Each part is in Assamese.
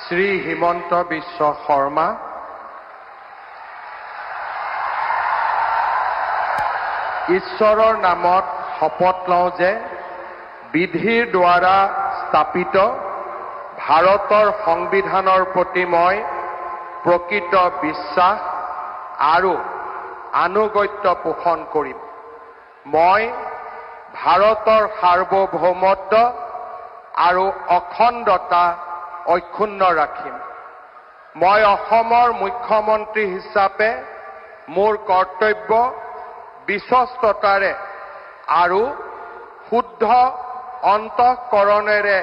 শ্ৰী হিমন্ত বিশ্ব শৰ্মা, ঈশ্বৰৰ নামত শপত লওঁ যে বিধিৰ দ্বাৰা স্থাপিত ভাৰতৰ সংবিধানৰ প্ৰতি মই প্ৰকৃত বিশ্বাস আৰু আনুগত্য পোষণ কৰিম। মই ভাৰতৰ সাৰ্বভৌমত্ব আৰু অখণ্ডতা অক্ষুণ্ণ ৰাখিম। মই অসমৰ মুখ্যমন্ত্ৰী হিচাপে মোৰ কৰ্তব্য বিশ্বস্ততাৰে আৰু শুদ্ধ অন্তঃকৰণেৰে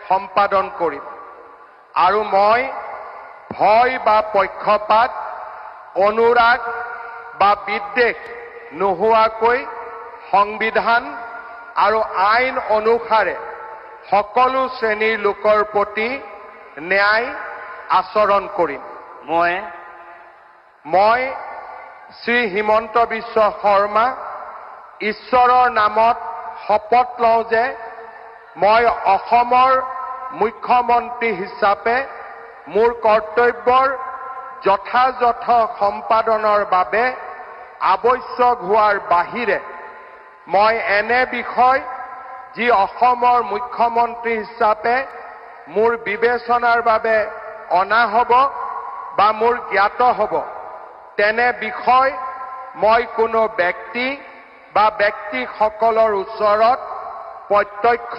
সম্পাদন কৰিম আৰু মই ভয় বা পক্ষপাত, অনুৰাগ বা বিদ্বেষ নোহোৱাকৈ সংবিধান আৰু আইন অনুসাৰে সকলো শ্ৰেণীৰ লোকৰ প্ৰতি ন্যায় আচৰণ কৰিম। মই শ্ৰী হিমন্ত বিশ্ব শৰ্মা ঈশ্বৰৰ নামত শপত লওঁ যে মই অসমৰ মুখ্যমন্ত্ৰী হিচাপে মোৰ কৰ্তব্যৰ যথাযথ সম্পাদনৰ বাবে আৱশ্যক হোৱাৰ বাহিৰে মই এনে বিষয় যি অসমৰ মুখ্যমন্ত্ৰী হিচাপে মোৰ বিবেচনাৰ বাবে অনা হ'ব বা মোৰ জ্ঞাত হ'ব, তেনে বিষয় মই কোনো ব্যক্তি বা ব্যক্তিসকলৰ ওচৰত প্ৰত্যক্ষ